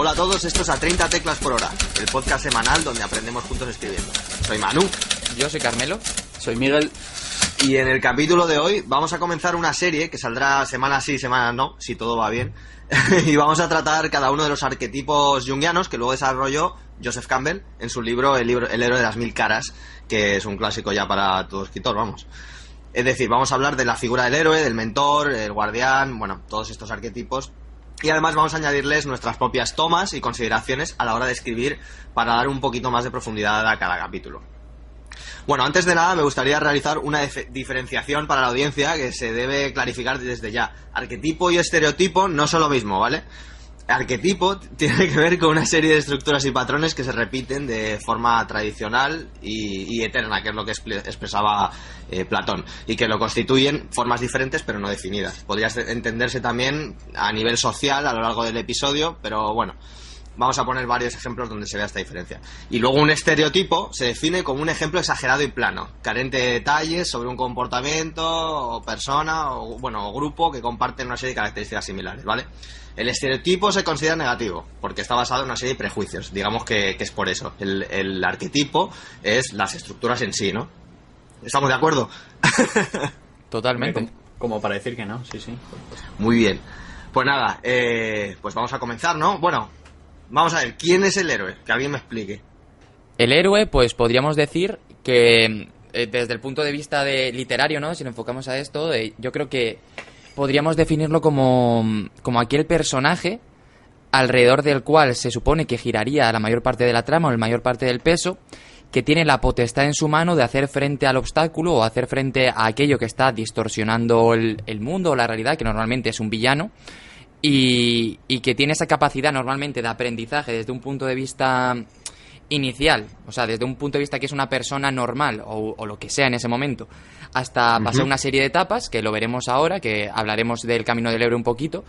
Hola a todos, esto es A 30 Teclas por Hora, el podcast semanal donde aprendemos juntos escribiendo. Soy Manu. Yo soy Carmelo. Soy Miguel. Y en el capítulo de hoy vamos a comenzar una serie que saldrá semanas sí, semanas no, si todo va bien. Y vamos a tratar cada uno de los arquetipos junguianos que luego desarrolló Joseph Campbell en su libro El héroe de las mil caras, que es un clásico ya para todo escritor, vamos. Es decir, vamos a hablar de la figura del héroe, del mentor, el guardián, bueno, todos estos arquetipos. Y además vamos a añadirles nuestras propias tomas y consideraciones a la hora de escribir para dar un poquito más de profundidad a cada capítulo. Bueno, antes de nada me gustaría realizar una diferenciación para la audiencia que se debe clarificar desde ya. Arquetipo y estereotipo no son lo mismo, ¿vale? Arquetipo tiene que ver con una serie de estructuras y patrones que se repiten de forma tradicional y eterna, que es lo que expresaba Platón, y que lo constituyen formas diferentes pero no definidas. Podría entenderse también a nivel social a lo largo del episodio, pero bueno, vamos a poner varios ejemplos donde se vea esta diferencia. Y luego un estereotipo se define como un ejemplo exagerado y plano, carente de detalles sobre un comportamiento o persona o, bueno, o grupo que comparten una serie de características similares, ¿vale? El estereotipo se considera negativo porque está basado en una serie de prejuicios. Digamos que es por eso. El arquetipo es las estructuras en sí, ¿no? ¿Estamos de acuerdo? Totalmente. Como para decir que no, sí. Muy bien. Pues nada, pues vamos a comenzar, ¿no? Bueno, vamos a ver, ¿quién es el héroe? Que alguien me explique. El héroe, pues podríamos decir que desde el punto de vista de literario, ¿no? Si lo enfocamos a esto, yo creo que podríamos definirlo como aquel personaje alrededor del cual se supone que giraría la mayor parte de la trama o la mayor parte del peso, que tiene la potestad en su mano de hacer frente al obstáculo o hacer frente a aquello que está distorsionando el mundo o la realidad, que normalmente es un villano, y que tiene esa capacidad normalmente de aprendizaje desde un punto de vista inicial, o sea, desde un punto de vista que es una persona normal o lo que sea en ese momento, hasta pasar una serie de etapas, que lo veremos ahora, que hablaremos del camino del héroe un poquito,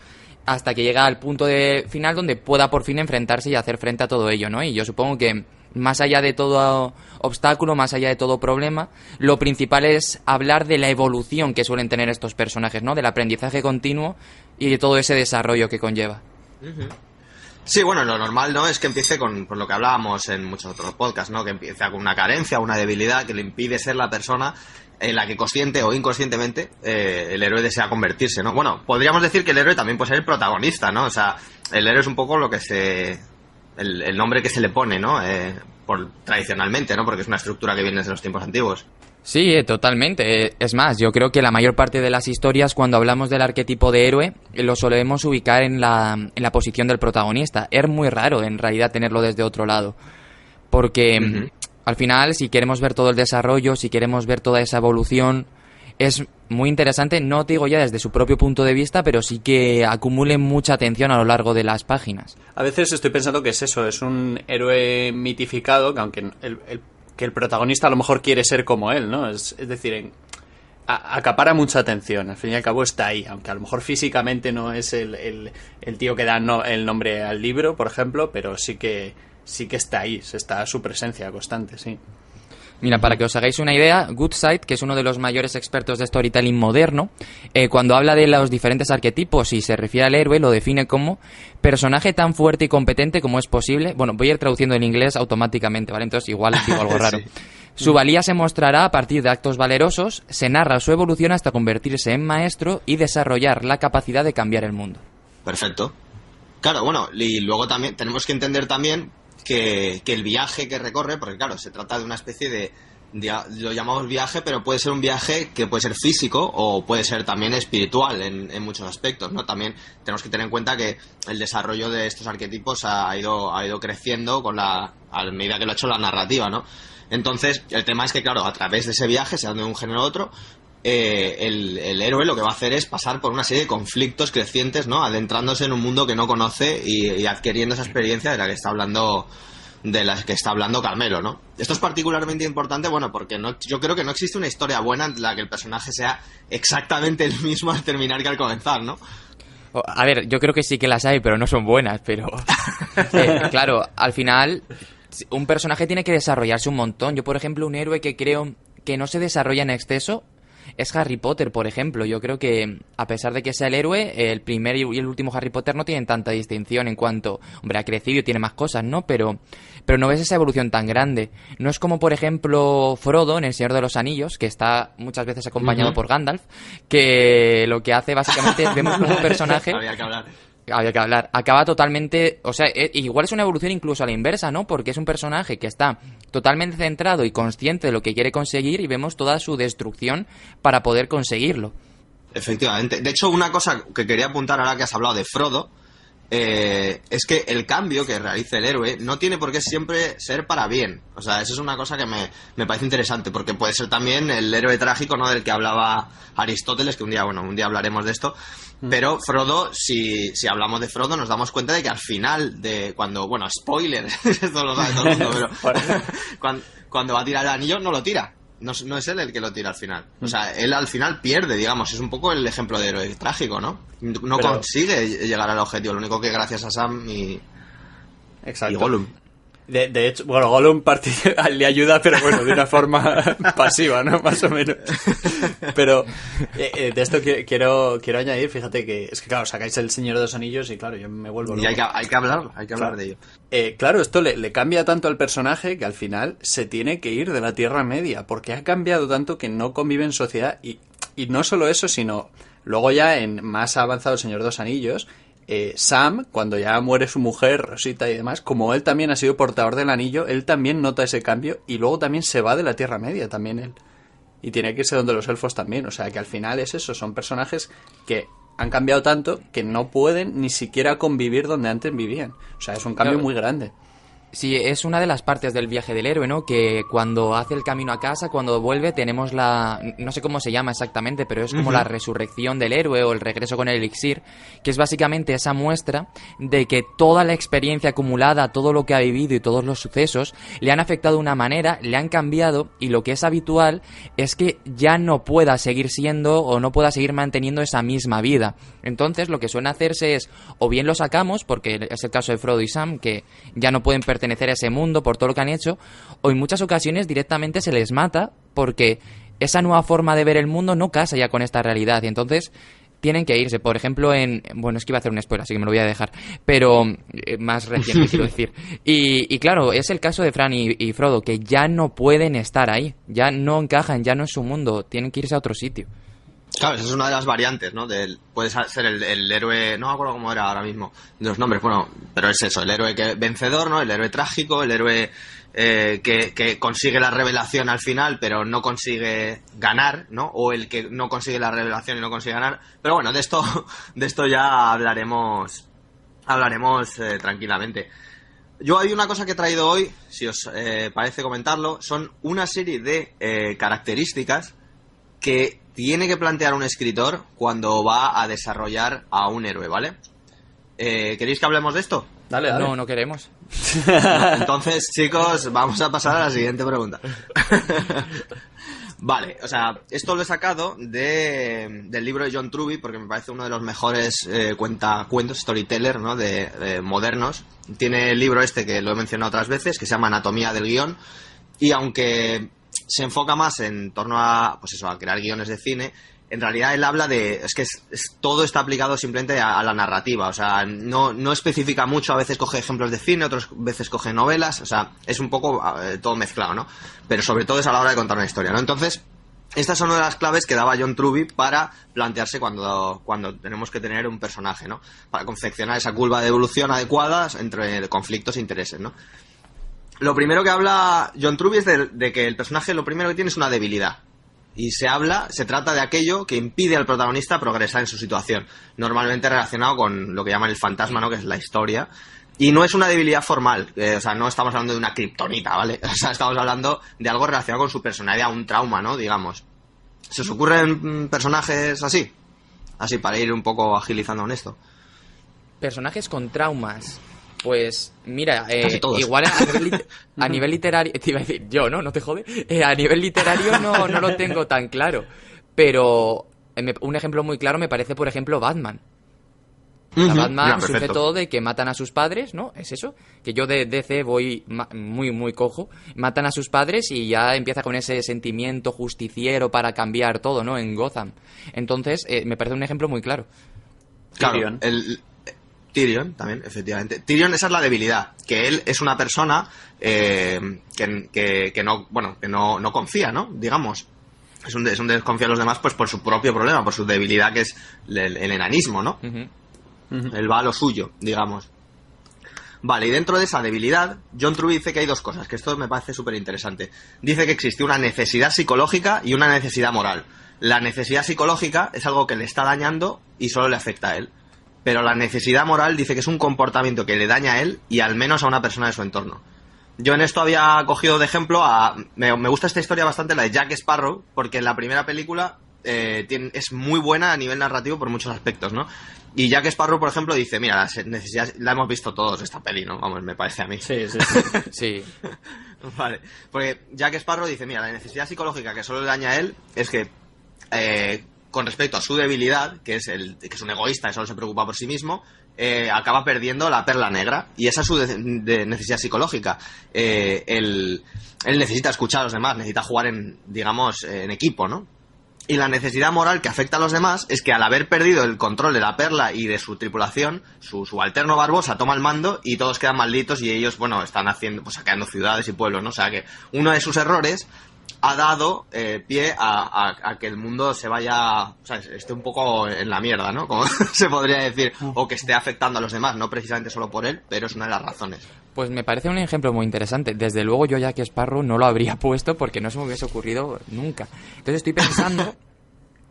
hasta que llega al punto de final donde pueda por fin enfrentarse y hacer frente a todo ello, ¿no? Y yo supongo que más allá de todo obstáculo, más allá de todo problema, lo principal es hablar de la evolución que suelen tener estos personajes, ¿no? Del aprendizaje continuo y de todo ese desarrollo que conlleva. Sí, bueno, lo normal, ¿no? Es que empiece con lo que hablábamos en muchos otros podcasts, ¿no? Que empiece con una carencia, una debilidad que le impide ser la persona en la que consciente o inconscientemente el héroe desea convertirse, ¿no? Bueno, podríamos decir que el héroe también puede ser el protagonista, ¿no? O sea, el héroe es un poco lo que el nombre que se le pone, ¿no? Tradicionalmente, ¿no? Porque es una estructura que viene desde los tiempos antiguos. Sí, totalmente. Es más, yo creo que la mayor parte de las historias, cuando hablamos del arquetipo de héroe, lo solemos ubicar en la posición del protagonista. Es muy raro, en realidad, tenerlo desde otro lado. Porque, al final, si queremos ver todo el desarrollo, si queremos ver toda esa evolución, es muy interesante, no te digo ya desde su propio punto de vista, pero sí que acumulen mucha atención a lo largo de las páginas. A veces estoy pensando que es eso, es un héroe mitificado, que aunque que el protagonista a lo mejor quiere ser como él, ¿no? Es decir, acapara mucha atención, al fin y al cabo está ahí, aunque a lo mejor físicamente no es el tío que da el nombre al libro, por ejemplo, pero sí que está ahí, está su presencia constante, sí. Mira, para que os hagáis una idea, Goodside, que es uno de los mayores expertos de storytelling moderno, cuando habla de los diferentes arquetipos y se refiere al héroe, lo define como personaje tan fuerte y competente como es posible. Bueno, voy a ir traduciendo en inglés automáticamente, ¿vale? Entonces igual digo algo raro. Sí. Su valía se mostrará a partir de actos valerosos, se narra su evolución hasta convertirse en maestro y desarrollar la capacidad de cambiar el mundo. Perfecto. Claro, bueno, y luego también tenemos que entender también que el viaje que recorre, porque claro, se trata de una especie de lo llamamos viaje, pero puede ser un viaje que puede ser físico o puede ser también espiritual en muchos aspectos, ¿no? También tenemos que tener en cuenta que el desarrollo de estos arquetipos ha ido creciendo a medida que lo ha hecho la narrativa, ¿no? Entonces, el tema es que, claro, a través de ese viaje, sea de un género a otro, el héroe lo que va a hacer es pasar por una serie de conflictos crecientes, ¿no? Adentrándose en un mundo que no conoce y adquiriendo esa experiencia de la que está hablando Carmelo, ¿no? Esto es particularmente importante, bueno, porque yo creo que no existe una historia buena en la que el personaje sea exactamente el mismo al terminar que al comenzar, ¿no? A ver, yo creo que sí que las hay, pero no son buenas, pero claro, al final un personaje tiene que desarrollarse un montón. Yo, por ejemplo, un héroe que creo que no se desarrolla en exceso es Harry Potter, por ejemplo. Yo creo que, a pesar de que sea el héroe, el primer y el último Harry Potter no tienen tanta distinción en cuanto, hombre, ha crecido y tiene más cosas, ¿no? Pero no ves esa evolución tan grande. No es como, por ejemplo, Frodo en El Señor de los Anillos, que está muchas veces acompañado por Gandalf, que lo que hace básicamente es vemos como un personaje... Había que hablar. Acaba totalmente... O sea, igual es una evolución incluso a la inversa, ¿no? Porque es un personaje que está totalmente centrado y consciente de lo que quiere conseguir y vemos toda su destrucción para poder conseguirlo. Efectivamente. De hecho, una cosa que quería apuntar ahora que has hablado de Frodo, es que el cambio que realiza el héroe no tiene por qué siempre ser para bien. O sea, eso es una cosa que me parece interesante, porque puede ser también el héroe trágico, ¿no?, del que hablaba Aristóteles, que un día hablaremos de esto. Pero Frodo, si hablamos de Frodo, nos damos cuenta de que al final de cuando, bueno, spoiler, esto lo sabe todo el mundo, pero cuando va a tirar el anillo no lo tira. No es él el que lo tira al final. O sea, él al final pierde, digamos. Es un poco el ejemplo de héroe trágico, ¿no? No consigue llegar al objetivo. Lo único que gracias a Sam y Gollum. De hecho, bueno, Gollum le ayuda, pero bueno, de una forma pasiva, ¿no? Más o menos. Pero de esto quiero añadir, fíjate que es que, claro, sacáis El Señor de los Anillos y, claro, yo me vuelvo loco. Y hay que hablar de ello. Claro, esto le cambia tanto al personaje que al final se tiene que ir de la Tierra Media, porque ha cambiado tanto que no convive en sociedad. Y no solo eso, sino luego ya en más avanzado El Señor de los Anillos... Sam, cuando ya muere su mujer, Rosita y demás, como él también ha sido portador del anillo, él también nota ese cambio y luego también se va de la Tierra Media, también él. Y tiene que irse donde los elfos también. O sea, que al final es eso, son personajes que han cambiado tanto que no pueden ni siquiera convivir donde antes vivían. O sea, es un cambio muy grande. Sí, es una de las partes del viaje del héroe, ¿no? Que cuando hace el camino a casa, cuando vuelve, tenemos no sé cómo se llama exactamente, pero es como la resurrección del héroe o el regreso con el elixir, que es básicamente esa muestra de que toda la experiencia acumulada, todo lo que ha vivido y todos los sucesos le han afectado de una manera, le han cambiado, y lo que es habitual es que ya no pueda seguir siendo o no pueda seguir manteniendo esa misma vida. Entonces, lo que suele hacerse es, o bien lo sacamos, porque es el caso de Frodo y Sam, que ya no pueden pertenecer a ese mundo por todo lo que han hecho, o en muchas ocasiones directamente se les mata porque esa nueva forma de ver el mundo no casa ya con esta realidad y entonces tienen que irse. Por ejemplo, bueno, es que iba a hacer un spoiler, así que me lo voy a dejar, pero más reciente quiero decir. Y claro, es el caso de Fran y Frodo, que ya no pueden estar ahí, ya no encajan, ya no es su mundo, tienen que irse a otro sitio. Claro, esa es una de las variantes, ¿no? Puede ser el héroe, no me acuerdo cómo era ahora mismo de los nombres, bueno, pero es eso, el héroe vencedor, ¿no? El héroe trágico, el héroe que consigue la revelación al final, pero no consigue ganar, ¿no? O el que no consigue la revelación y no consigue ganar. Pero bueno, de esto ya hablaremos tranquilamente. Yo hay una cosa que he traído hoy, si os parece comentarlo, son una serie de características que tiene que plantear un escritor cuando va a desarrollar a un héroe, ¿vale? ¿Queréis que hablemos de esto? Dale. No queremos. No, entonces, chicos, vamos a pasar a la siguiente pregunta. Vale, o sea, esto lo he sacado del libro de John Truby porque me parece uno de los mejores cuentos, storyteller, ¿no? de modernos. Tiene el libro este que lo he mencionado otras veces, que se llama Anatomía del guión, y aunque se enfoca más en torno a, pues eso, a crear guiones de cine, en realidad él habla es que todo está aplicado simplemente a la narrativa, o sea, no especifica mucho, a veces coge ejemplos de cine, otras veces coge novelas, o sea, es un poco todo mezclado, ¿no? Pero sobre todo es a la hora de contar una historia, ¿no? Entonces, estas son una de las claves que daba John Truby para plantearse cuando tenemos que tener un personaje, ¿no? Para confeccionar esa curva de evolución adecuada entre conflictos e intereses, ¿no? Lo primero que habla John Truby es de que el personaje lo primero que tiene es una debilidad. Y se trata de aquello que impide al protagonista progresar en su situación. Normalmente relacionado con lo que llaman el fantasma, ¿no? Que es la historia. Y no es una debilidad formal. O sea, no estamos hablando de una kriptonita, ¿vale? O sea, estamos hablando de algo relacionado con su personalidad, un trauma, ¿no? Digamos. ¿Se os ocurren personajes así? Así, para ir un poco agilizando en esto. Personajes con traumas. Pues mira, igual a nivel literario, te iba a decir yo, ¿no? No te jode. A nivel literario no lo tengo tan claro. Pero un ejemplo muy claro me parece, por ejemplo, Batman. O sea, Ujú. Batman Ya, surge perfecto. todo de que matan a sus padres, ¿no? Es eso. Que yo de DC voy muy cojo. Matan a sus padres y ya empieza con ese sentimiento justiciero para cambiar todo, ¿no? En Gotham. Entonces, me parece un ejemplo muy claro. Claro, Tyrion. Tyrion también, efectivamente. Tyrion, esa es la debilidad, que él es una persona que no, bueno, que no confía, ¿no? Digamos. Es un desconfía de los demás pues por su propio problema, por su debilidad, que es el enanismo, ¿no? Ujú. Él va a lo suyo, digamos. Vale, y dentro de esa debilidad, John Truby dice que hay dos cosas, que esto me parece súper interesante. Dice que existe una necesidad psicológica y una necesidad moral. La necesidad psicológica es algo que le está dañando y solo le afecta a él. Pero la necesidad moral dice que es un comportamiento que le daña a él y al menos a una persona de su entorno. Yo en esto había cogido de ejemplo me gusta esta historia bastante, la de Jack Sparrow, porque en la primera película es muy buena a nivel narrativo por muchos aspectos, ¿no? Y Jack Sparrow, por ejemplo, dice, mira, las necesidades, la hemos visto todos esta peli, ¿no? Vamos, me parece a mí. Sí. Sí. Vale, porque Jack Sparrow dice, mira, la necesidad psicológica que solo le daña a él es que con respecto a su debilidad, que es que es un egoísta que solo se preocupa por sí mismo, acaba perdiendo la perla negra, y esa es su necesidad psicológica. Él necesita escuchar a los demás, necesita jugar en equipo, ¿no? Y la necesidad moral que afecta a los demás es que al haber perdido el control de la perla y de su tripulación, su subalterno Barbosa toma el mando y todos quedan malditos, y ellos, bueno, están saqueando ciudades y pueblos, ¿no? O sea que uno de sus errores ha dado pie a que el mundo se vaya, o sea, esté un poco en la mierda, ¿no? Como se podría decir, o que esté afectando a los demás, no precisamente solo por él, pero es una de las razones. Pues me parece un ejemplo muy interesante. Desde luego yo Jack Sparrow no lo habría puesto porque no se me hubiese ocurrido nunca. Entonces estoy pensando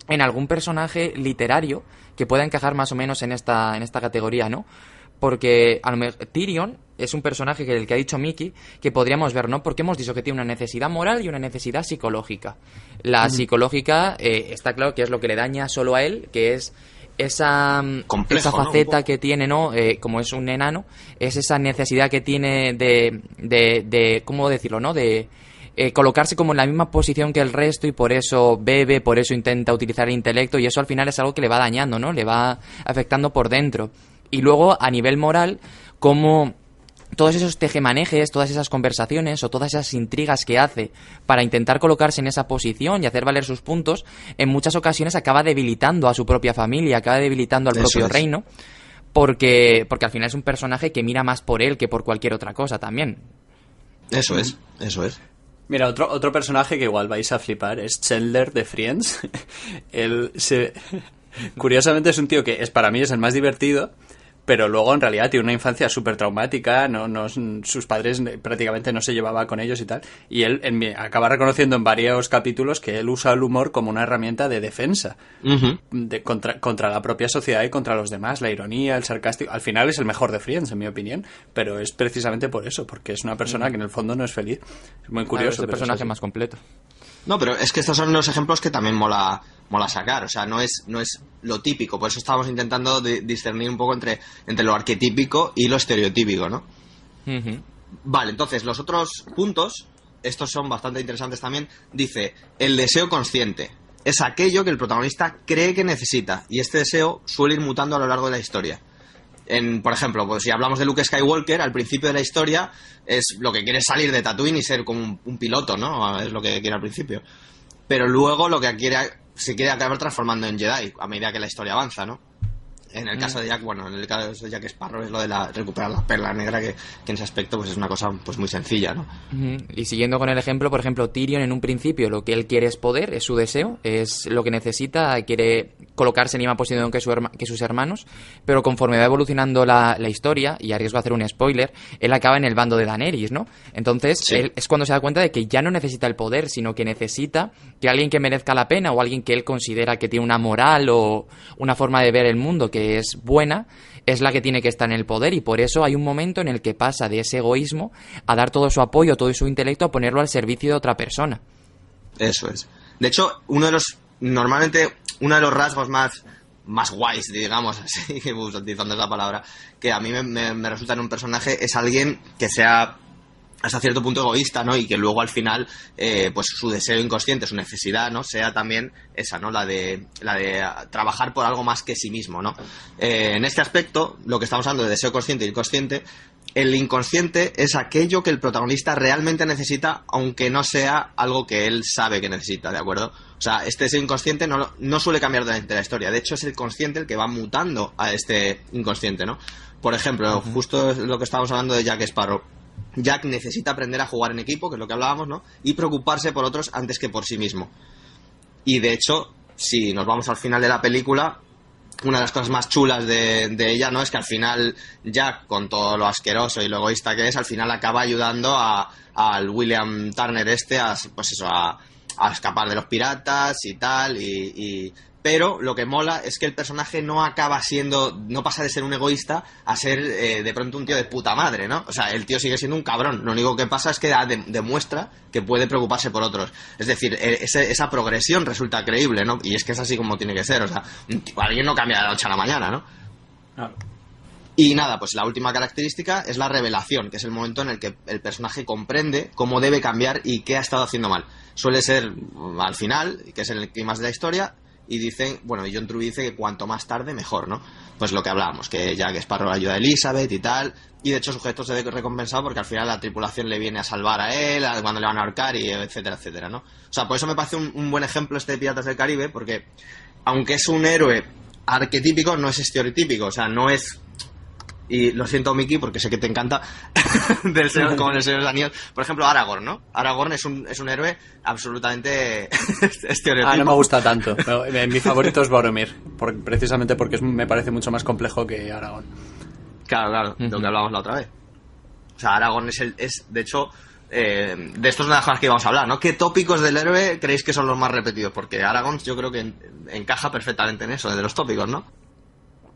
en algún personaje literario que pueda encajar más o menos en esta categoría, ¿no? Porque a lo mejor Tyrion es un personaje el que ha dicho Miki que podríamos ver, ¿no? Porque hemos dicho que tiene una necesidad moral y una necesidad psicológica. La psicológica está claro que es lo que le daña solo a él, que es esa faceta, ¿no?, que tiene, ¿no? Como es un enano, es esa necesidad que tiene de ¿cómo decirlo?, ¿no? De colocarse como en la misma posición que el resto, y por eso bebe, por eso intenta utilizar el intelecto, y eso al final es algo que le va dañando, ¿no? Le va afectando por dentro. Y luego, a nivel moral, como todos esos tejemanejes, todas esas conversaciones o todas esas intrigas que hace para intentar colocarse en esa posición y hacer valer sus puntos, en muchas ocasiones acaba debilitando a su propia familia, acaba debilitando al propio reino, porque al final es un personaje que mira más por él que por cualquier otra cosa también. Eso es. Mira, otro personaje que igual vais a flipar es Chandler de Friends. Curiosamente es un tío que para mí es el más divertido, pero luego en realidad tiene una infancia súper traumática, sus padres prácticamente no se llevaba con ellos y tal, y él acaba reconociendo en varios capítulos que él usa el humor como una herramienta de defensa contra la propia sociedad y contra los demás, la ironía, el sarcástico. Al final es el mejor de Friends, en mi opinión, pero es precisamente por eso, porque es una persona que en el fondo no es feliz. Es muy curioso. Claro, es el personaje más completo. No, pero es que estos son los ejemplos que también mola sacar, o sea, no es lo típico, por eso estábamos intentando discernir un poco entre lo arquetípico y lo estereotípico, ¿no? Uh-huh. Vale, entonces, los otros puntos, estos son bastante interesantes también. Dice, el deseo consciente es aquello que el protagonista cree que necesita, y este deseo suele ir mutando a lo largo de la historia. Por ejemplo, pues si hablamos de Luke Skywalker, al principio de la historia es lo que quiere es salir de Tatooine y ser como un piloto, ¿no? Es lo que quiere al principio. Pero luego lo que se quiere acabar transformando en Jedi a medida que la historia avanza, ¿no? En el caso de Jack, en el caso de Jack Sparrow es lo de recuperar la perla negra, que en ese aspecto pues es una cosa pues muy sencilla, ¿no? Y siguiendo con el ejemplo, por ejemplo, Tyrion en un principio lo que él quiere es poder, es su deseo, es lo que necesita, quiere colocarse en la misma posición que sus hermanos, pero conforme va evolucionando la historia, y arriesgo a hacer un spoiler, él acaba en el bando de Daenerys, ¿no? Entonces, sí, él es cuando se da cuenta de que ya no necesita el poder, sino que necesita que alguien que merezca la pena, o alguien que él considera que tiene una moral o una forma de ver el mundo que es buena, es la que tiene que estar en el poder, y por eso hay un momento en el que pasa de ese egoísmo a dar todo su apoyo, todo su intelecto, a ponerlo al servicio de otra persona. Eso es. De hecho, normalmente uno de los rasgos más guays, digamos así, utilizando esa palabra, que a mí me resulta en un personaje, es alguien que sea hasta cierto punto egoísta, ¿no? Y que luego al final, pues su deseo inconsciente, su necesidad, ¿no? Sea también esa, ¿no? La de trabajar por algo más que sí mismo, ¿no? En este aspecto, lo que estamos hablando de deseo consciente e inconsciente, el inconsciente es aquello que el protagonista realmente necesita, aunque no sea algo que él sabe que necesita, ¿de acuerdo? O sea, este deseo inconsciente no suele cambiar durante la historia. De hecho, es el consciente el que va mutando a este inconsciente, ¿no? Por ejemplo, justo lo que estábamos hablando de Jack Sparrow. Jack necesita aprender a jugar en equipo, que es lo que hablábamos, ¿no? Y preocuparse por otros antes que por sí mismo. Y de hecho, si nos vamos al final de la película, una de las cosas más chulas de ella, ¿no? Es que al final Jack, con todo lo asqueroso y lo egoísta que es, al final acaba ayudando al William Turner a escapar de los piratas y tal, pero lo que mola es que el personaje no pasa de ser un egoísta a ser de pronto un tío de puta madre, ¿no? O sea, el tío sigue siendo un cabrón. Lo único que pasa es que demuestra que puede preocuparse por otros. Es decir, esa progresión resulta creíble, ¿no? Y es que es así como tiene que ser. O sea, alguien no cambia de la noche a la mañana, ¿no? Claro. Y nada, pues la última característica es la revelación, que es el momento en el que el personaje comprende cómo debe cambiar y qué ha estado haciendo mal. Suele ser al final, que es en el clímax de la historia. Y dicen, bueno, John Truby dice que cuanto más tarde mejor, ¿no? Pues lo que hablábamos, que Jack Sparrow ayuda a Elizabeth y tal, y de hecho su gesto se ve recompensado porque al final la tripulación le viene a salvar a él, cuando le van a ahorcar, y etcétera, etcétera, ¿no? O sea, por eso me parece un buen ejemplo este de Piratas del Caribe, porque aunque es un héroe arquetípico, no es estereotípico, o sea, no es... Y lo siento, Miki, porque sé que te encanta como en el Señor de los Anillos. Por ejemplo, Aragorn, ¿no? Aragorn es un héroe absolutamente estereotípico. No me gusta tanto. No, mi favorito es Boromir, precisamente porque me parece mucho más complejo que Aragorn. Claro, lo que hablábamos la otra vez. O sea, Aragorn de hecho, de esto es una de las cosas que íbamos a hablar, ¿no? ¿Qué tópicos del héroe creéis que son los más repetidos? Porque Aragorn yo creo que encaja perfectamente en eso, de los tópicos, ¿no?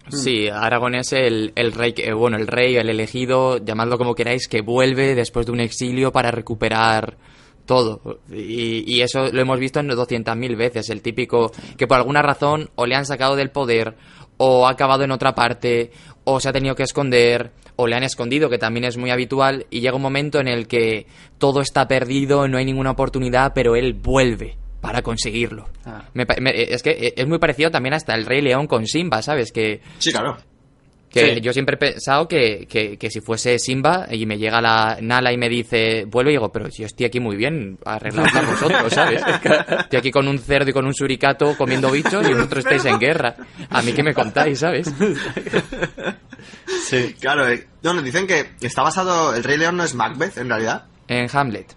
Sí, Aragorn es el rey, el rey, el elegido, llamadlo como queráis, que vuelve después de un exilio para recuperar todo. Y eso lo hemos visto en 200.000 veces. El típico que por alguna razón o le han sacado del poder, o ha acabado en otra parte, o se ha tenido que esconder, o le han escondido, que también es muy habitual, y llega un momento en el que todo está perdido, no hay ninguna oportunidad, pero él vuelve para conseguirlo. Es que es muy parecido también hasta el Rey León con Simba, ¿sabes? Sí, claro. Sí. Yo siempre he pensado que si fuese Simba y me llega la Nala y me dice, vuelve, y digo, pero yo estoy aquí muy bien, arregladla vosotros, ¿sabes? Estoy aquí con un cerdo y con un suricato comiendo bichos y vosotros estáis en guerra. A mí que me contáis, ¿sabes? Sí, claro. Nos dicen que está basado, el Rey León no es Macbeth, en realidad. En Hamlet.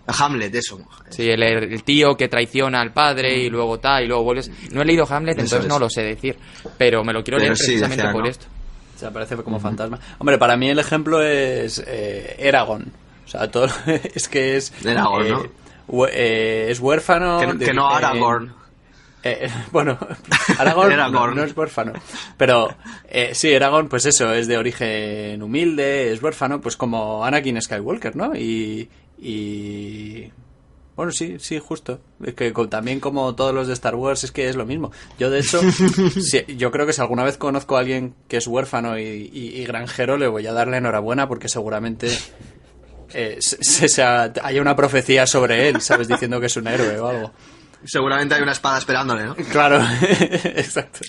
Hamlet, eso. Sí, el tío que traiciona al padre y luego y luego vuelves. No he leído Hamlet, entonces no lo sé decir, pero me lo quiero leer precisamente por esto. Se aparece como fantasma. Hombre, para mí el ejemplo es Eragon. O sea, todo es que es Eragon, ¿no? Es huérfano. Que no Aragorn. Bueno, Aragorn no es huérfano. Pero sí, Aragorn, pues eso, es de origen humilde, es huérfano, pues como Anakin Skywalker, ¿no? Y bueno, sí, justo. Es que también como todos los de Star Wars es que es lo mismo. Yo, de hecho, yo creo que si alguna vez conozco a alguien que es huérfano y granjero, le voy a darle enhorabuena porque seguramente haya una profecía sobre él, ¿sabes? Diciendo que es un héroe o algo. Seguramente hay una espada esperándole, ¿no? Claro, exacto.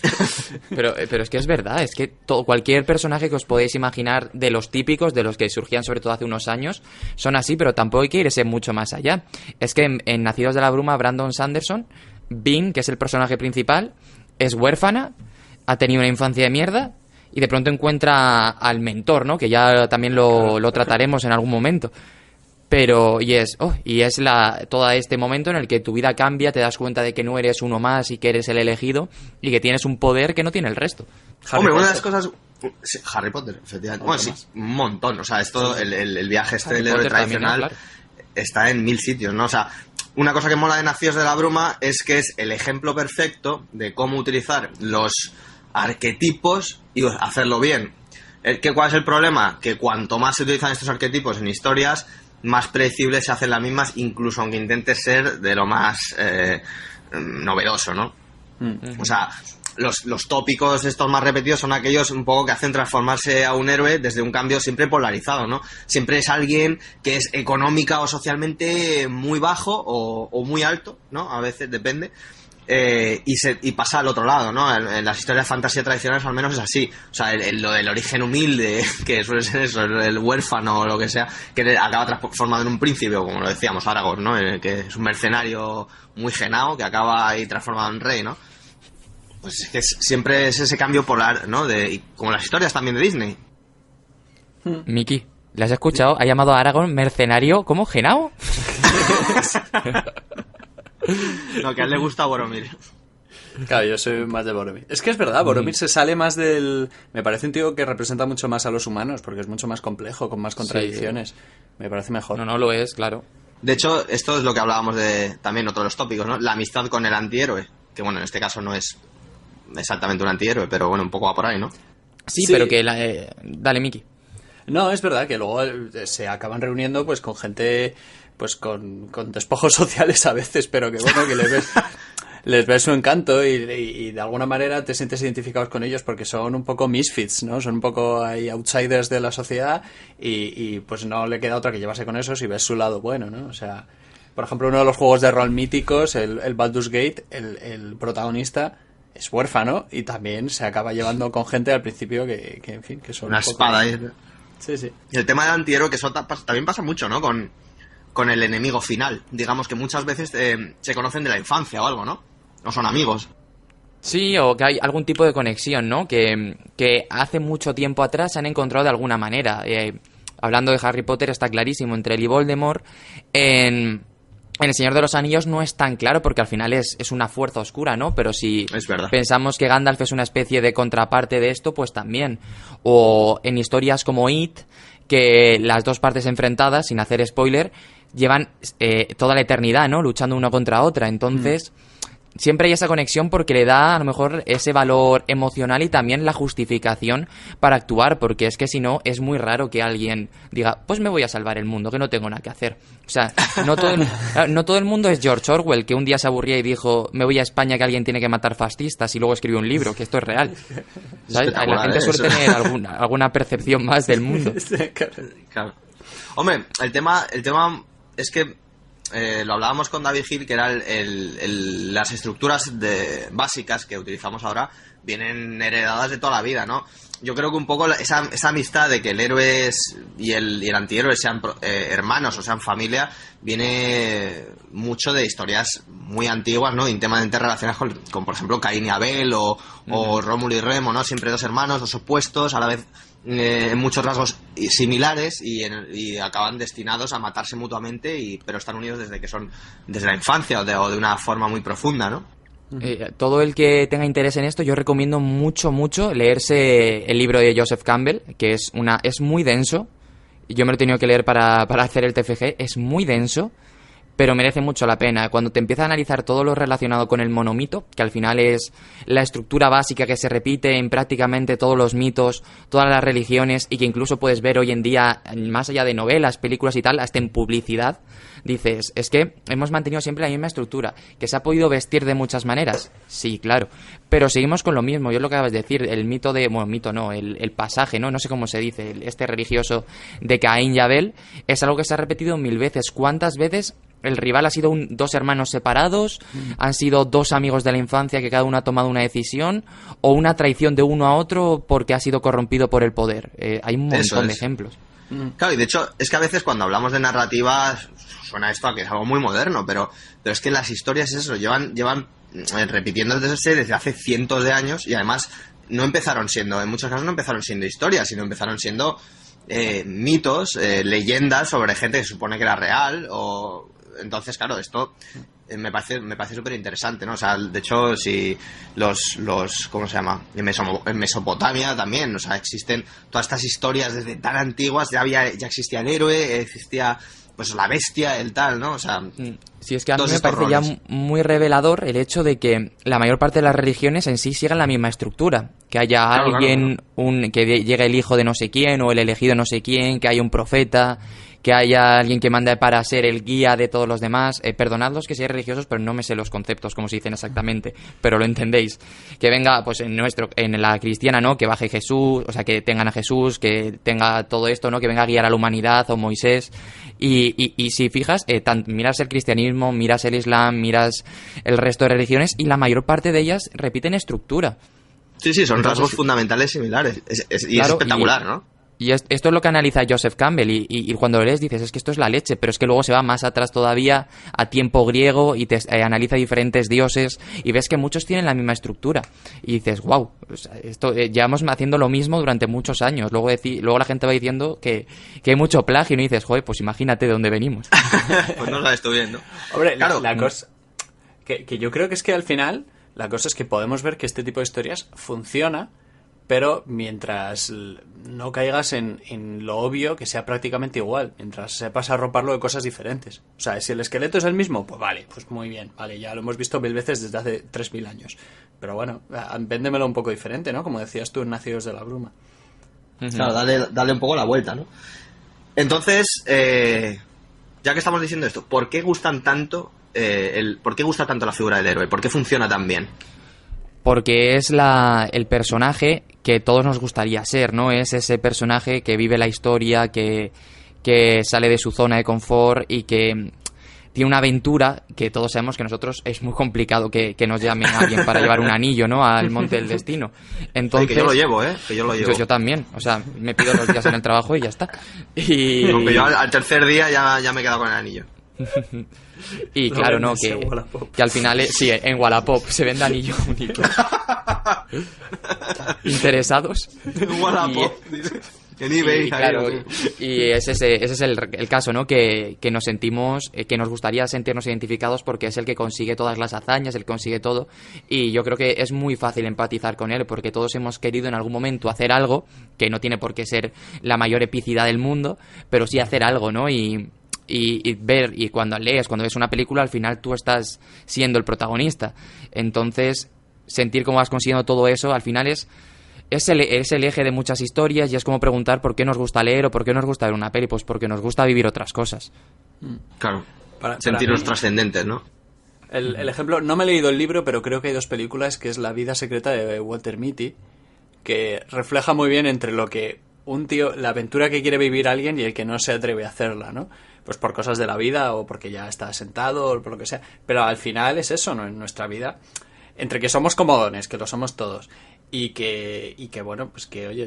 Pero es que es verdad, es que cualquier personaje que os podéis imaginar de los típicos, de los que surgían sobre todo hace unos años, son así, pero tampoco hay que irse mucho más allá. Es que en Nacidos de la Bruma, Brandon Sanderson, Bean, que es el personaje principal, es huérfana, ha tenido una infancia de mierda y de pronto encuentra al mentor, ¿no? Que ya también lo trataremos en algún momento. Pero, todo este momento en el que tu vida cambia, te das cuenta de que no eres uno más y que eres el elegido y que tienes un poder que no tiene el resto. Hombre, una de las cosas... Sí, Harry Potter, efectivamente. Bueno, sí, un montón. O sea, esto, el viaje del héroe tradicional también, claro, está en 1000 sitios, ¿no? O sea, una cosa que mola de Nacidos de la Bruma es que es el ejemplo perfecto de cómo utilizar los arquetipos y hacerlo bien. ¿Cuál es el problema? Que cuanto más se utilizan estos arquetipos en historias, más predecibles se hacen las mismas, incluso aunque intentes ser de lo más novedoso, ¿no? O sea, los tópicos estos más repetidos son aquellos un poco que hacen transformarse a un héroe desde un cambio siempre polarizado, ¿no? Siempre es alguien que es económica o socialmente muy bajo o muy alto, ¿no? A veces depende. Y pasa al otro lado, ¿no? En las historias de fantasía tradicionales al menos es así. O sea, lo del origen humilde, que suele ser eso, el huérfano o lo que sea, que acaba transformado en un príncipe, o como lo decíamos, Aragorn, ¿no? Que es un mercenario muy genao que acaba ahí transformado en rey, ¿no? Pues es que siempre es ese cambio polar, ¿no? Y como las historias también de Disney. Miki, ¿le has escuchado? Ha llamado a Aragorn mercenario, ¿cómo? ¿Genao? No, que a él le gusta Boromir. Claro, yo soy más de Boromir. Es que es verdad, Boromir se sale más del... Me parece un tío que representa mucho más a los humanos, porque es mucho más complejo, con más contradicciones. Sí. Me parece mejor. No lo es, claro. De hecho, esto es lo que hablábamos de también otro de los tópicos, ¿no? La amistad con el antihéroe. Que bueno, en este caso no es exactamente un antihéroe, pero bueno, un poco va por ahí, ¿no? Sí. Pero que... Dale, Miki. No, es verdad que luego se acaban reuniendo pues con gente... pues con despojos sociales a veces, pero que bueno, que les ves su encanto y de alguna manera te sientes identificados con ellos porque son un poco misfits, ¿no? Son un poco ahí outsiders de la sociedad y pues no le queda otra que llevarse con esos y ves su lado bueno, ¿no? O sea, por ejemplo, uno de los juegos de rol míticos, el Baldur's Gate, el protagonista es huérfano y también se acaba llevando con gente al principio que en fin, que son una espada ahí. Sí. Y el tema del antihéroe, que eso también pasa mucho, ¿no? Con el enemigo final. Digamos que muchas veces se conocen de la infancia o algo, ¿no? No son amigos. Sí, o que hay algún tipo de conexión, ¿no? Que hace mucho tiempo atrás se han encontrado de alguna manera. Hablando de Harry Potter está clarísimo, entre él y Voldemort. En El Señor de los Anillos no es tan claro porque al final es una fuerza oscura, ¿no? Pero si pensamos que Gandalf es una especie de contraparte de esto, pues también. O en historias como It, que las dos partes enfrentadas, sin hacer spoiler, llevan toda la eternidad, ¿no? Luchando una contra otra. Entonces, siempre hay esa conexión porque le da a lo mejor ese valor emocional y también la justificación para actuar, porque es que si no, es muy raro que alguien diga, pues me voy a salvar el mundo, que no tengo nada que hacer. O sea, no todo el mundo es George Orwell, que un día se aburría y dijo, me voy a España que alguien tiene que matar fascistas y luego escribió un libro, que esto es real. ¿Sabes? La gente suele tener alguna percepción más del mundo. Claro. Hombre, el tema es que lo hablábamos con David Hill, que era las estructuras básicas que utilizamos ahora vienen heredadas de toda la vida, ¿no? Yo creo que un poco esa amistad de que el héroe y el antihéroe sean hermanos o sean familia viene mucho de historias muy antiguas, ¿no? Íntimamente relacionadas con por ejemplo, Caín y Abel o Rómulo y Remo, ¿no? Siempre dos hermanos, dos opuestos, a la vez en muchos rasgos similares y acaban destinados a matarse mutuamente, pero están unidos desde la infancia o de una forma muy profunda, ¿no? Todo el que tenga interés en esto, yo recomiendo mucho leerse el libro de Joseph Campbell, que es muy denso. Yo me lo he tenido que leer para hacer el TFG, es muy denso, pero merece mucho la pena. Cuando te empiezas a analizar todo lo relacionado con el monomito, que al final es la estructura básica que se repite en prácticamente todos los mitos, todas las religiones, y que incluso puedes ver hoy en día, más allá de novelas, películas y tal, hasta en publicidad, dices, es que hemos mantenido siempre la misma estructura, que se ha podido vestir de muchas maneras, sí, claro, pero seguimos con lo mismo. Yo lo que acabas de decir, el mito el pasaje, no sé cómo se dice, este religioso de Caín y Abel, es algo que se ha repetido 1000 veces. ¿Cuántas veces el rival ha sido dos hermanos separados, han sido dos amigos de la infancia que cada uno ha tomado una decisión, o una traición de uno a otro porque ha sido corrompido por el poder? Hay un montón de ejemplos. Claro, y de hecho es que a veces cuando hablamos de narrativa suena esto a que es algo muy moderno, pero es que las historias eso llevan repitiéndose desde hace cientos de años, y además en muchos casos no empezaron siendo historias, sino empezaron siendo mitos, leyendas sobre gente que se supone que era real. Entonces, claro, esto me parece súper interesante, ¿no? O sea, de hecho, si ¿cómo se llama? En Mesopotamia también, o sea, existen todas estas historias desde tan antiguas, ya existía el héroe, existía pues la bestia, el tal, ¿no? O sea, sí, es que a mí me parece ya muy revelador el hecho de que la mayor parte de las religiones en sí sigan la misma estructura. Que haya alguien, que llegue el hijo de no sé quién o el elegido de no sé quién, que haya un profeta, que haya alguien que mande para ser el guía de todos los demás. Perdonad los que seáis religiosos, pero no me sé los conceptos, como se dicen exactamente, pero lo entendéis. Que venga, pues en la cristiana, ¿no? Que baje Jesús, o sea, que tengan a Jesús, que tenga todo esto, ¿no? Que venga a guiar a la humanidad, o Moisés. Y si fijas, miras el cristianismo, miras el islam, miras el resto de religiones, y la mayor parte de ellas repiten estructura. Sí, son Entonces, rasgos fundamentales similares. Y claro, es espectacular, ¿no? Y esto es lo que analiza Joseph Campbell, y cuando lo lees dices, es que esto es la leche, pero es que luego se va más atrás todavía, a tiempo griego, y te analiza diferentes dioses, y ves que muchos tienen la misma estructura. Y dices, wow, o sea, esto llevamos haciendo lo mismo durante muchos años. Luego la gente va diciendo que hay mucho plagio, y dices, joder, pues imagínate de dónde venimos. Pues no lo sabes tú bien, ¿no? Hombre, claro. la cosa... Que yo creo que es que al final, la cosa es que podemos ver que este tipo de historias funciona, pero mientras no caigas en lo obvio, que sea prácticamente igual, mientras sepas arroparlo de cosas diferentes. O sea, si el esqueleto es el mismo, pues vale, pues muy bien, vale, ya lo hemos visto 1000 veces desde hace 3000 años. Pero bueno, véndemelo un poco diferente, ¿no? Como decías tú en Nacidos de la Bruma. Claro, dale un poco la vuelta, ¿no? Entonces, ya que estamos diciendo esto, ¿por qué gustan tanto ¿por qué gusta tanto la figura del héroe? ¿Por qué funciona tan bien? Porque es el personaje que todos nos gustaría ser, ¿no? Es ese personaje que vive la historia, que sale de su zona de confort y que tiene una aventura que todos sabemos que nosotros es muy complicado que nos llame a alguien para llevar un anillo, ¿no? Al monte del destino. Entonces, que yo lo llevo, que yo lo llevo. Yo también, o sea, me pido los días en el trabajo y ya está. Aunque yo al tercer día ya me he quedado con el anillo. Y claro, no, que al final sí, en Wallapop se vende anillo único. ¿Interesados? En Wallapop, en eBay. Y claro, y ese es el caso, ¿no? Que nos sentimos, que nos gustaría sentirnos identificados porque es el que consigue todas las hazañas, el que consigue todo, y yo creo que es muy fácil empatizar con él porque todos hemos querido en algún momento hacer algo, que no tiene por qué ser la mayor epicidad del mundo, pero sí hacer algo, ¿no? Y ver, y cuando ves una película, al final tú estás siendo el protagonista. Entonces, sentir cómo vas consiguiendo todo eso, al final es el eje de muchas historias, y es como preguntar por qué nos gusta leer o por qué nos gusta ver una peli. Pues porque nos gusta vivir otras cosas. Claro, sentirnos mí, trascendentes, ¿no? El ejemplo, no me he leído el libro, pero creo que hay 2 películas, que es La vida secreta de Walter Mitty, que refleja muy bien entre lo que un tío, la aventura que quiere vivir alguien y el que no se atreve a hacerla, ¿no? Pues por cosas de la vida o porque ya está sentado o por lo que sea. Pero al final es eso, ¿no? En nuestra vida, entre que somos comodones, que lo somos todos, y que bueno, pues que oye,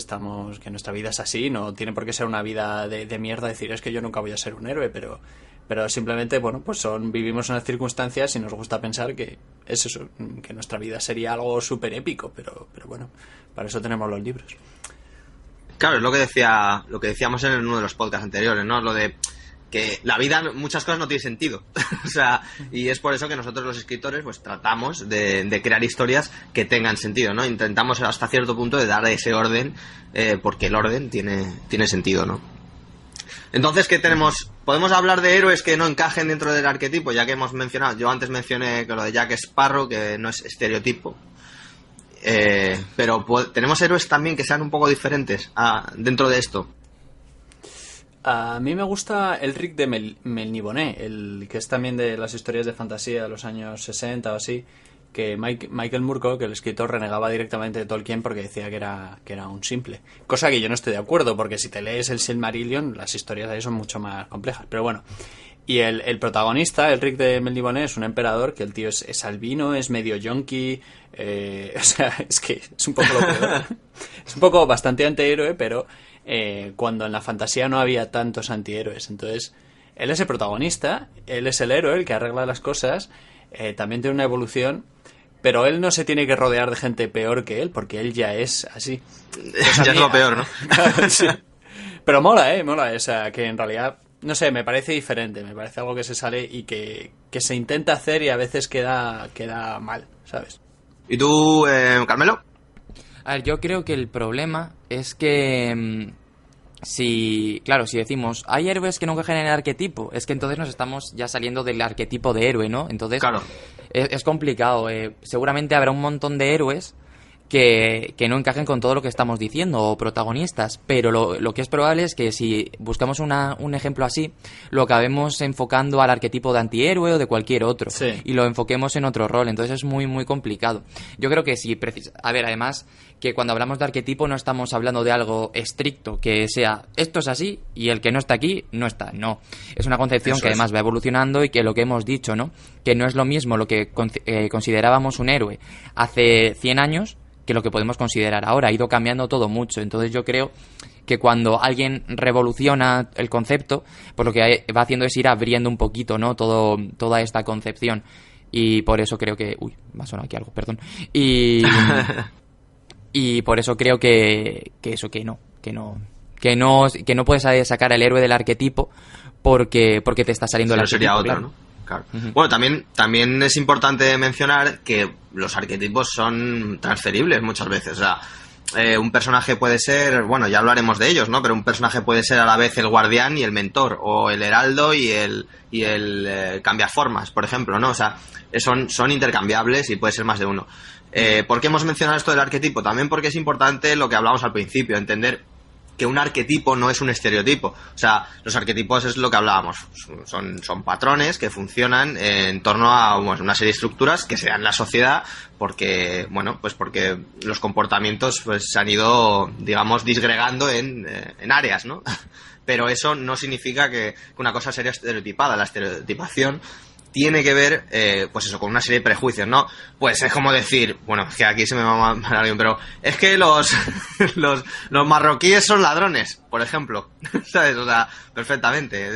que nuestra vida es así, no tiene por qué ser una vida de mierda, decir es que yo nunca voy a ser un héroe, pero simplemente, bueno, pues vivimos unas circunstancias y nos gusta pensar que es eso, que nuestra vida sería algo súper épico, pero bueno, para eso tenemos los libros. Claro, es lo que decíamos en uno de los podcasts anteriores, ¿no? Lo de que la vida, muchas cosas no tiene sentido. O sea, y es por eso que nosotros los escritores pues tratamos de crear historias que tengan sentido, ¿no? Intentamos hasta cierto punto de dar ese orden, porque el orden tiene sentido, ¿no? Entonces, ¿qué tenemos? ¿Podemos hablar de héroes que no encajen dentro del arquetipo? Ya que hemos mencionado, yo antes mencioné que lo de Jack Sparrow, que no es estereotipo. Pero tenemos héroes también que sean un poco diferentes dentro de esto. A mí me gusta Elric de Melniboné, el que es también de las historias de fantasía de los años 60 o así, que Michael Moorcock, el escritor, renegaba directamente de Tolkien porque decía que era un simple. Cosa que yo no estoy de acuerdo, porque si te lees el Silmarillion, las historias ahí son mucho más complejas. Pero bueno, y el protagonista, Elric de Melniboné, es un emperador que el tío es albino, es medio yonki, o sea, es que es un poco lo peor. Es un poco bastante antihéroe, pero cuando en la fantasía no había tantos antihéroes. Entonces, él es el protagonista, él es el héroe, el que arregla las cosas, también tiene una evolución, pero él no se tiene que rodear de gente peor que él, porque él ya es así. Pues ya es lo peor, ¿no? Sí. Pero mola, o sea, que en realidad, no sé, me parece diferente, me parece algo que se sale y que se intenta hacer y a veces queda mal, ¿sabes? ¿Y tú, Carmelo? A ver, yo creo que el problema es que si decimos hay héroes que no encajan en el arquetipo, es que entonces nos estamos ya saliendo del arquetipo de héroe, ¿no? Entonces claro, es complicado. Seguramente habrá un montón de héroes que no encajen con todo lo que estamos diciendo, o protagonistas, pero lo que es probable es que si buscamos un ejemplo así, lo acabemos enfocando al arquetipo de antihéroe o de cualquier otro, y lo enfoquemos en otro rol, entonces es muy muy complicado. Yo creo que sí, a ver, además que cuando hablamos de arquetipo no estamos hablando de algo estricto, que sea esto es así y el que no está aquí no está, no, es una concepción que además va evolucionando, y que lo que hemos dicho, ¿no?, que no es lo mismo lo que considerábamos un héroe hace 100 años que lo que podemos considerar ahora. Ha ido cambiando todo mucho. Entonces yo creo que cuando alguien revoluciona el concepto, pues lo que va haciendo es ir abriendo un poquito, ¿no?, toda esta concepción. Y por eso creo que... Uy, me ha sonado aquí algo, perdón. Y por eso creo que no puedes sacar al héroe del arquetipo porque te está saliendo el arquetipo. Sería otro, claro. ¿no? Claro. Bueno, también es importante mencionar que los arquetipos son transferibles muchas veces. O sea, un personaje puede ser, bueno, ya hablaremos de ellos, ¿no? Pero un personaje puede ser a la vez el guardián y el mentor, o el heraldo y el cambiaformas, por ejemplo, ¿no? O sea, son intercambiables y puede ser más de uno. ¿Por qué hemos mencionado esto del arquetipo? También porque es importante lo que hablamos al principio, entender que un arquetipo no es un estereotipo. O sea, los arquetipos es lo que hablábamos. Son patrones que funcionan en torno a una serie de estructuras que se dan en la sociedad porque los comportamientos pues se han ido, digamos, disgregando en áreas, ¿no? Pero eso no significa que una cosa sea estereotipada. La estereotipación tiene que ver, pues eso, con una serie de prejuicios, ¿no? Pues es como decir, bueno, es que aquí se me va a mal alguien, pero es que los marroquíes son ladrones, por ejemplo, ¿sabes? O sea, perfectamente,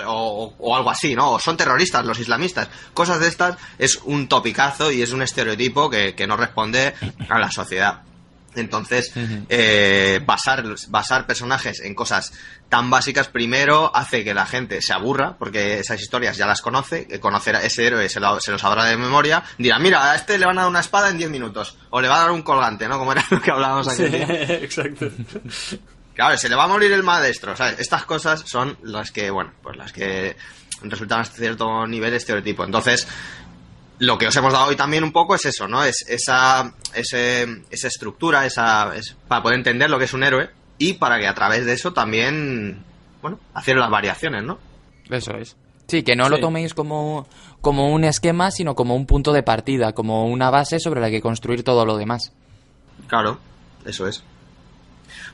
o algo así, ¿no? O son terroristas los islamistas, cosas de estas, es un topicazo y es un estereotipo que no responde a la sociedad. Entonces, basar personajes en cosas tan básicas, primero, hace que la gente se aburra, porque esas historias ya las conoce, conocer a ese héroe se los sabrá de memoria, dirá, mira, a este le van a dar una espada en 10 minutos, o le va a dar un colgante, ¿no? Como era lo que hablábamos aquí. Sí, exacto. Claro, se le va a morir el maestro, ¿sabes? Estas cosas son las que, bueno, pues las que resultan hasta cierto nivel estereotipo. Entonces, lo que os hemos dado hoy también un poco es eso, ¿no? Es esa estructura, para poder entender lo que es un héroe y para que a través de eso también, bueno, hacer las variaciones, ¿no? Eso es. Sí, que no lo toméis como un esquema, sino como un punto de partida, como una base sobre la que construir todo lo demás. Claro, eso es.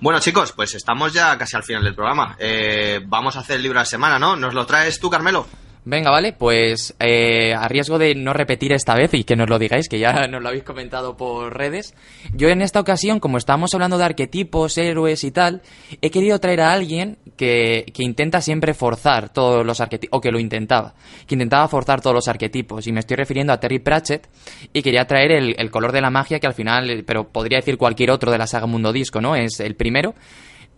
Bueno, chicos, pues estamos ya casi al final del programa. Vamos a hacer el libro de la semana, ¿no? ¿Nos lo traes tú, Carmelo? Venga, vale, pues a riesgo de no repetir esta vez y que nos lo digáis, que ya nos lo habéis comentado por redes, yo en esta ocasión, como estábamos hablando de arquetipos, héroes y tal, he querido traer a alguien que intenta siempre forzar todos los arquetipos, o que intentaba forzar todos los arquetipos, y me estoy refiriendo a Terry Pratchett, y quería traer el color de la magia, que al final, pero podría decir cualquier otro de la saga Mundo Disco, ¿no? Es el primero.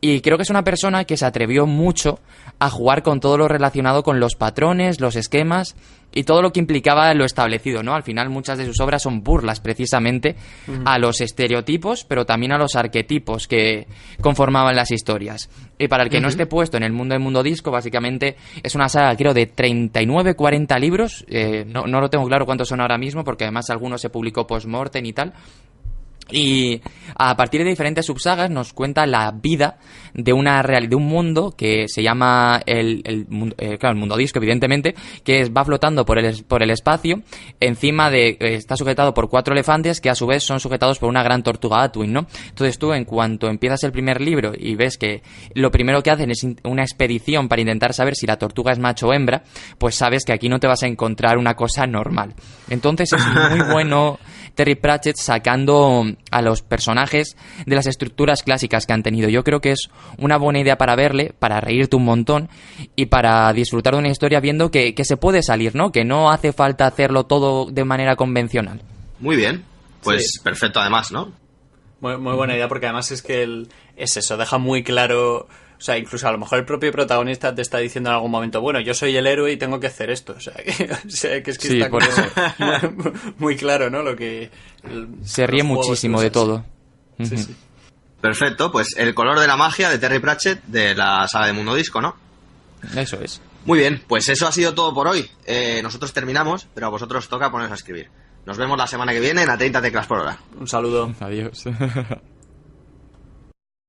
Y creo que es una persona que se atrevió mucho a jugar con todo lo relacionado con los patrones, los esquemas y todo lo que implicaba lo establecido, ¿no? Al final muchas de sus obras son burlas precisamente a los estereotipos, pero también a los arquetipos que conformaban las historias. Y para el que no esté puesto en el mundo del Mundo Disco, básicamente es una saga, creo, de 39, 40 libros. No lo tengo claro cuántos son ahora mismo, porque además algunos se publicó post-mortem y tal. Y a partir de diferentes subsagas nos cuenta la vida de un mundo que se llama el Mundo Disco, evidentemente, que va flotando por el espacio, encima está sujetado por 4 elefantes que a su vez son sujetados por una gran tortuga Atwin, ¿no? Entonces tú, en cuanto empiezas el primer libro y ves que lo primero que hacen es una expedición para intentar saber si la tortuga es macho o hembra, pues sabes que aquí no te vas a encontrar una cosa normal. Entonces es muy bueno Terry Pratchett sacando a los personajes de las estructuras clásicas que han tenido. Yo creo que es una buena idea para verle, para reírte un montón y para disfrutar de una historia viendo que se puede salir, ¿no? Que no hace falta hacerlo todo de manera convencional. Muy bien, pues perfecto además, ¿no? Muy buena idea, porque además es que es eso, deja muy claro. O sea, incluso a lo mejor el propio protagonista te está diciendo en algún momento, bueno, yo soy el héroe y tengo que hacer esto. O sea, que es que sí, está por eso. Muy claro, ¿no? Lo que se ríe muchísimo de todo. Sí, sí. Perfecto, pues El color de la magia de Terry Pratchett, de la saga de Mundo Disco, ¿no? Eso es. Muy bien, pues eso ha sido todo por hoy. Nosotros terminamos, pero a vosotros toca poneros a escribir. Nos vemos la semana que viene en A 30 teclas por hora. Un saludo. Adiós.